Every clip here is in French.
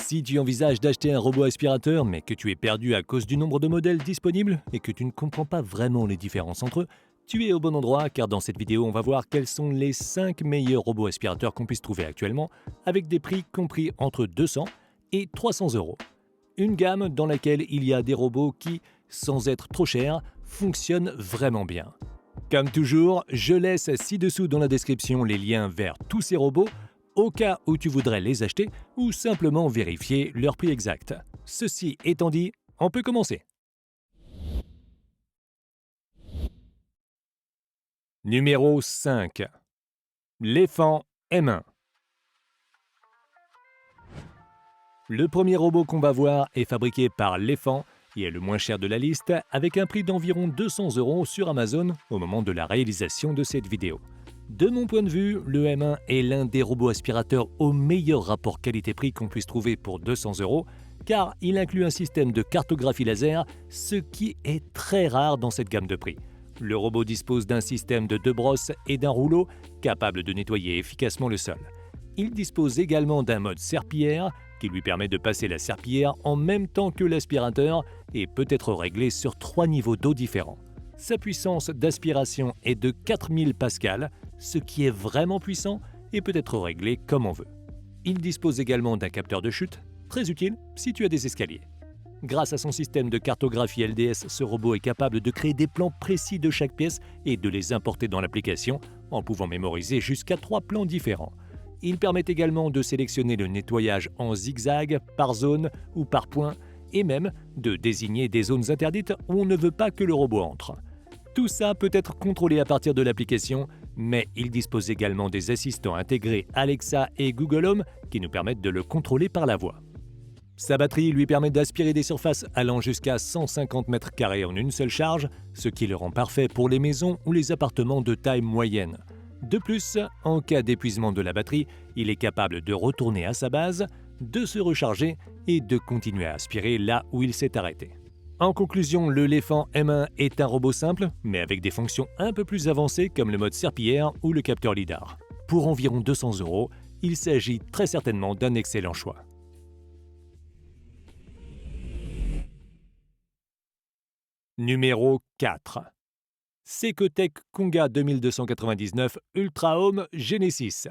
Si tu envisages d'acheter un robot aspirateur mais que tu es perdu à cause du nombre de modèles disponibles et que tu ne comprends pas vraiment les différences entre eux, tu es au bon endroit car dans cette vidéo on va voir quels sont les 5 meilleurs robots aspirateurs qu'on puisse trouver actuellement avec des prix compris entre 200 et 300 euros. Une gamme dans laquelle il y a des robots qui, sans être trop chers, fonctionnent vraiment bien. Comme toujours, je laisse ci-dessous dans la description les liens vers tous ces robots au cas où tu voudrais les acheter ou simplement vérifier leur prix exact. Ceci étant dit, on peut commencer. Numéro 5. L'Efan M1. Le premier robot qu'on va voir est fabriqué par l'Efan et est le moins cher de la liste avec un prix d'environ 200 euros sur Amazon au moment de la réalisation de cette vidéo. De mon point de vue, le M1 est l'un des robots aspirateurs au meilleur rapport qualité-prix qu'on puisse trouver pour 200 euros car il inclut un système de cartographie laser, ce qui est très rare dans cette gamme de prix. Le robot dispose d'un système de 2 brosses et d'un rouleau capable de nettoyer efficacement le sol. Il dispose également d'un mode serpillière qui lui permet de passer la serpillière en même temps que l'aspirateur et peut être réglé sur 3 niveaux d'eau différents. Sa puissance d'aspiration est de 4000 pascal, ce qui est vraiment puissant et peut être réglé comme on veut. Il dispose également d'un capteur de chute, très utile si tu as des escaliers. Grâce à son système de cartographie LDS, ce robot est capable de créer des plans précis de chaque pièce et de les importer dans l'application en pouvant mémoriser jusqu'à 3 plans différents. Il permet également de sélectionner le nettoyage en zigzag, par zone ou par point, et même de désigner des zones interdites où on ne veut pas que le robot entre. Tout ça peut être contrôlé à partir de l'application, mais il dispose également des assistants intégrés Alexa et Google Home qui nous permettent de le contrôler par la voix. Sa batterie lui permet d'aspirer des surfaces allant jusqu'à 150 mètres carrés en une seule charge, ce qui le rend parfait pour les maisons ou les appartements de taille moyenne. De plus, en cas d'épuisement de la batterie, il est capable de retourner à sa base, de se recharger et de continuer à aspirer là où il s'est arrêté. En conclusion, le L'Efan M1 est un robot simple, mais avec des fonctions un peu plus avancées comme le mode serpillière ou le capteur LiDAR. Pour environ 200 euros, il s'agit très certainement d'un excellent choix. Numéro 4. Secotech Konga 2299 Ultra Home Genesis.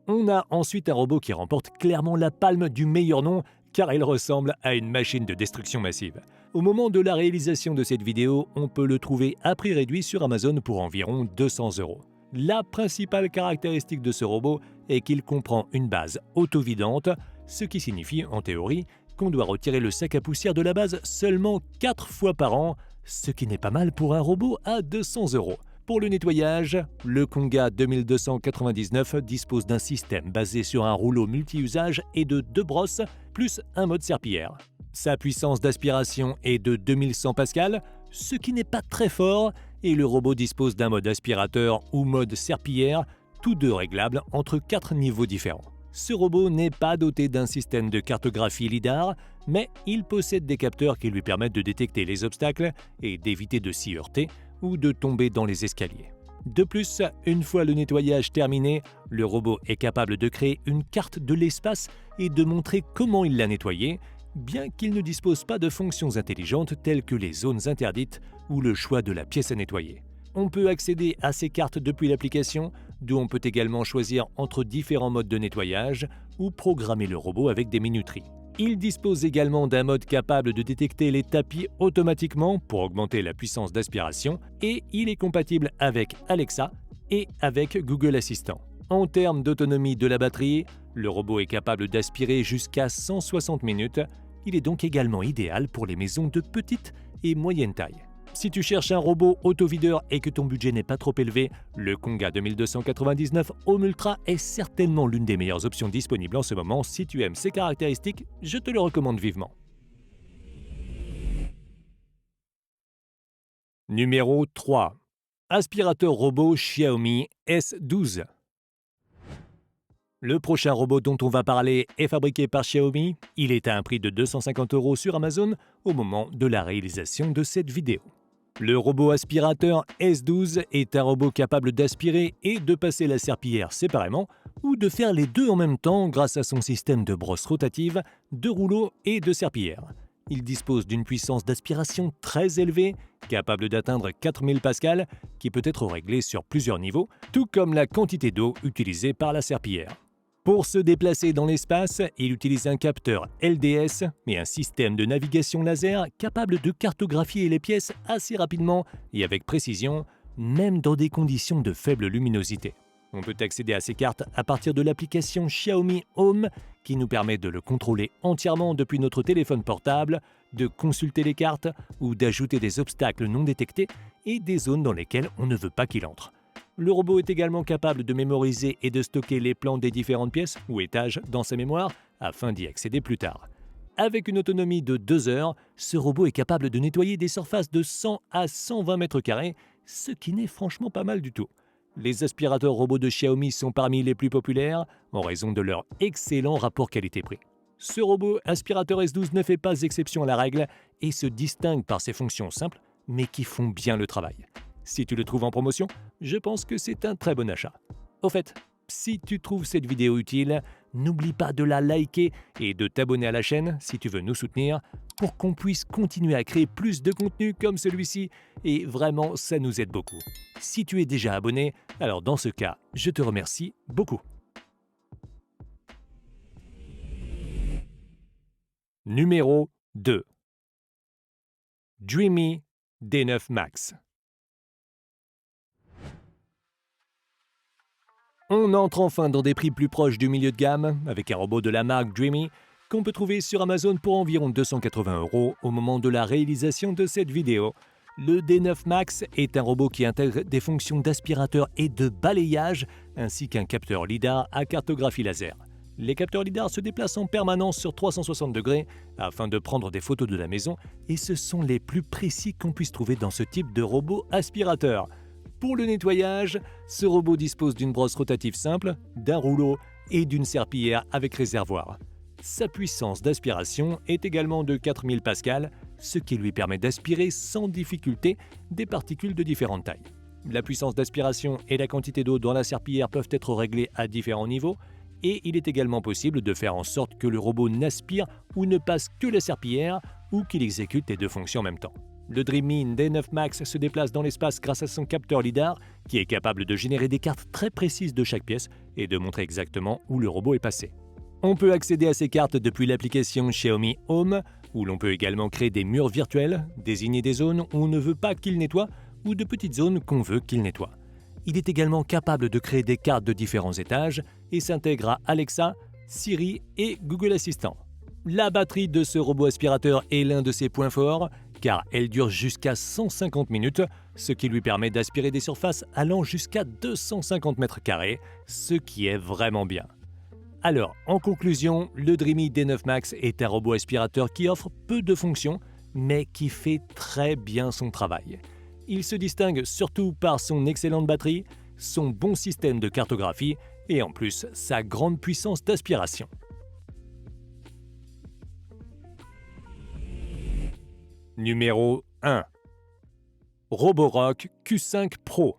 On a ensuite un robot qui remporte clairement la palme du meilleur nom car il ressemble à une machine de destruction massive. Au moment de la réalisation de cette vidéo, on peut le trouver à prix réduit sur Amazon pour environ 200 euros. La principale caractéristique de ce robot est qu'il comprend une base auto-vidante, ce qui signifie en théorie qu'on doit retirer le sac à poussière de la base seulement 4 fois par an, ce qui n'est pas mal pour un robot à 200 euros. Pour le nettoyage, le Konga 2299 dispose d'un système basé sur un rouleau multi-usage et de 2 brosses, plus un mode serpillière. Sa puissance d'aspiration est de 2100 pascal, ce qui n'est pas très fort, et le robot dispose d'un mode aspirateur ou mode serpillière, tous deux réglables entre 4 niveaux différents. Ce robot n'est pas doté d'un système de cartographie LiDAR, mais il possède des capteurs qui lui permettent de détecter les obstacles et d'éviter de s'y heurter ou de tomber dans les escaliers. De plus, une fois le nettoyage terminé, le robot est capable de créer une carte de l'espace et de montrer comment il l'a nettoyé, bien qu'il ne dispose pas de fonctions intelligentes telles que les zones interdites ou le choix de la pièce à nettoyer. On peut accéder à ces cartes depuis l'application, d'où on peut également choisir entre différents modes de nettoyage ou programmer le robot avec des minuteries. Il dispose également d'un mode capable de détecter les tapis automatiquement pour augmenter la puissance d'aspiration et il est compatible avec Alexa et avec Google Assistant. En termes d'autonomie de la batterie, le robot est capable d'aspirer jusqu'à 160 minutes. Il est donc également idéal pour les maisons de petite et moyenne taille. Si tu cherches un robot autovideur et que ton budget n'est pas trop élevé, le Konga 2299 Home Ultra est certainement l'une des meilleures options disponibles en ce moment. Si tu aimes ses caractéristiques, je te le recommande vivement. Numéro 3. Aspirateur robot Xiaomi S12. Le prochain robot dont on va parler est fabriqué par Xiaomi. Il est à un prix de 250 € sur Amazon au moment de la réalisation de cette vidéo. Le robot aspirateur S12 est un robot capable d'aspirer et de passer la serpillière séparément ou de faire les deux en même temps grâce à son système de brosse rotative, de rouleau et de serpillière. Il dispose d'une puissance d'aspiration très élevée, capable d'atteindre 4000 pascal, qui peut être réglée sur plusieurs niveaux, tout comme la quantité d'eau utilisée par la serpillière. Pour se déplacer dans l'espace, il utilise un capteur LDS et un système de navigation laser capable de cartographier les pièces assez rapidement et avec précision, même dans des conditions de faible luminosité. On peut accéder à ces cartes à partir de l'application Xiaomi Home qui nous permet de le contrôler entièrement depuis notre téléphone portable, de consulter les cartes ou d'ajouter des obstacles non détectés et des zones dans lesquelles on ne veut pas qu'il entre. Le robot est également capable de mémoriser et de stocker les plans des différentes pièces ou étages dans sa mémoire afin d'y accéder plus tard. Avec une autonomie de 2 heures, ce robot est capable de nettoyer des surfaces de 100 à 120 mètres carrés, ce qui n'est franchement pas mal du tout. Les aspirateurs robots de Xiaomi sont parmi les plus populaires en raison de leur excellent rapport qualité-prix. Ce robot aspirateur S12 ne fait pas exception à la règle et se distingue par ses fonctions simples mais qui font bien le travail. Si tu le trouves en promotion, je pense que c'est un très bon achat. Au fait, si tu trouves cette vidéo utile, n'oublie pas de la liker et de t'abonner à la chaîne si tu veux nous soutenir pour qu'on puisse continuer à créer plus de contenu comme celui-ci et vraiment ça nous aide beaucoup. Si tu es déjà abonné, alors dans ce cas, je te remercie beaucoup. Numéro 2. Dreamy D9 Max. On entre enfin dans des prix plus proches du milieu de gamme avec un robot de la marque Dreamy qu'on peut trouver sur Amazon pour environ 280 € au moment de la réalisation de cette vidéo. Le D9 Max est un robot qui intègre des fonctions d'aspirateur et de balayage ainsi qu'un capteur LiDAR à cartographie laser. Les capteurs LiDAR se déplacent en permanence sur 360 degrés afin de prendre des photos de la maison et ce sont les plus précis qu'on puisse trouver dans ce type de robot aspirateur. Pour le nettoyage, ce robot dispose d'une brosse rotative simple, d'un rouleau et d'une serpillière avec réservoir. Sa puissance d'aspiration est également de 4000 pascal, ce qui lui permet d'aspirer sans difficulté des particules de différentes tailles. La puissance d'aspiration et la quantité d'eau dans la serpillière peuvent être réglées à différents niveaux et il est également possible de faire en sorte que le robot n'aspire ou ne passe que la serpillière ou qu'il exécute les deux fonctions en même temps. Le Dreamy D9 Max se déplace dans l'espace grâce à son capteur LiDAR qui est capable de générer des cartes très précises de chaque pièce et de montrer exactement où le robot est passé. On peut accéder à ces cartes depuis l'application Xiaomi Home où l'on peut également créer des murs virtuels, désigner des zones où on ne veut pas qu'il nettoie ou de petites zones qu'on veut qu'il nettoie. Il est également capable de créer des cartes de différents étages et s'intègre à Alexa, Siri et Google Assistant. La batterie de ce robot aspirateur est l'un de ses points forts car elle dure jusqu'à 150 minutes, ce qui lui permet d'aspirer des surfaces allant jusqu'à 250 mètres carrés, ce qui est vraiment bien. Alors, en conclusion, le Dreamy D9 Max est un robot aspirateur qui offre peu de fonctions, mais qui fait très bien son travail. Il se distingue surtout par son excellente batterie, son bon système de cartographie et en plus sa grande puissance d'aspiration. Numéro 1. Roborock Q5 Pro.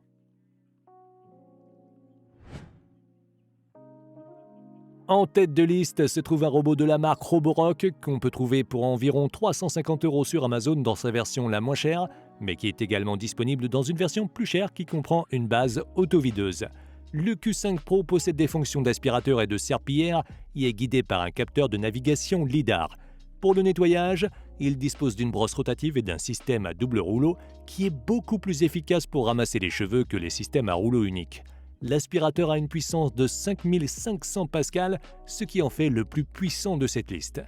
En tête de liste se trouve un robot de la marque Roborock qu'on peut trouver pour environ 350 € sur Amazon dans sa version la moins chère, mais qui est également disponible dans une version plus chère qui comprend une base autovideuse. Le Q5 Pro possède des fonctions d'aspirateur et de serpillière et est guidé par un capteur de navigation LiDAR. Pour le nettoyage, il dispose d'une brosse rotative et d'un système à double rouleau qui est beaucoup plus efficace pour ramasser les cheveux que les systèmes à rouleau unique. L'aspirateur a une puissance de 5500 pascal, ce qui en fait le plus puissant de cette liste.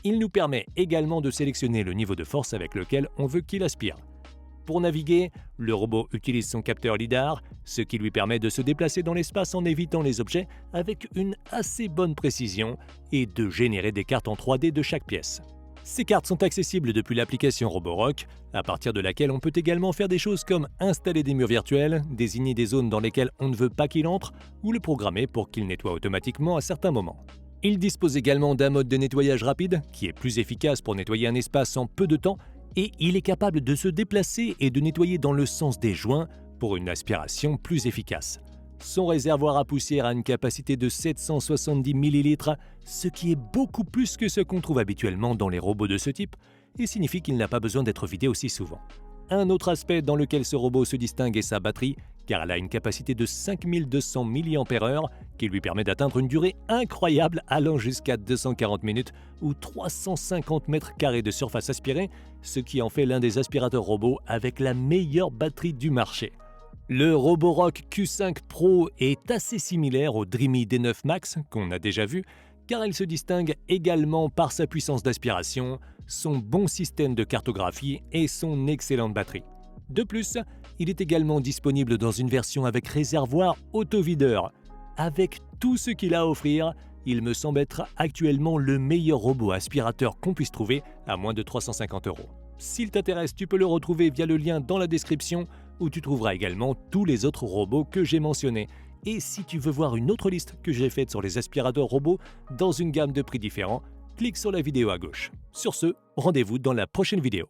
Il nous permet également de sélectionner le niveau de force avec lequel on veut qu'il aspire. Pour naviguer, le robot utilise son capteur LiDAR, ce qui lui permet de se déplacer dans l'espace en évitant les objets avec une assez bonne précision et de générer des cartes en 3D de chaque pièce. Ces cartes sont accessibles depuis l'application Roborock, à partir de laquelle on peut également faire des choses comme installer des murs virtuels, désigner des zones dans lesquelles on ne veut pas qu'il entre ou le programmer pour qu'il nettoie automatiquement à certains moments. Il dispose également d'un mode de nettoyage rapide qui est plus efficace pour nettoyer un espace en peu de temps et il est capable de se déplacer et de nettoyer dans le sens des joints pour une aspiration plus efficace. Son réservoir à poussière a une capacité de 770 ml, ce qui est beaucoup plus que ce qu'on trouve habituellement dans les robots de ce type et signifie qu'il n'a pas besoin d'être vidé aussi souvent. Un autre aspect dans lequel ce robot se distingue est sa batterie, car elle a une capacité de 5200 mAh qui lui permet d'atteindre une durée incroyable allant jusqu'à 240 minutes ou 350 mètres carrés de surface aspirée, ce qui en fait l'un des aspirateurs robots avec la meilleure batterie du marché. Le Roborock Q5 Pro est assez similaire au Dreamy D9 Max qu'on a déjà vu, car il se distingue également par sa puissance d'aspiration, son bon système de cartographie et son excellente batterie. De plus, il est également disponible dans une version avec réservoir autovideur. Avec tout ce qu'il a à offrir, il me semble être actuellement le meilleur robot aspirateur qu'on puisse trouver à moins de 350 €. S'il t'intéresse, tu peux le retrouver via le lien dans la description où tu trouveras également tous les autres robots que j'ai mentionnés. Et si tu veux voir une autre liste que j'ai faite sur les aspirateurs robots dans une gamme de prix différents, clique sur la vidéo à gauche. Sur ce, rendez-vous dans la prochaine vidéo.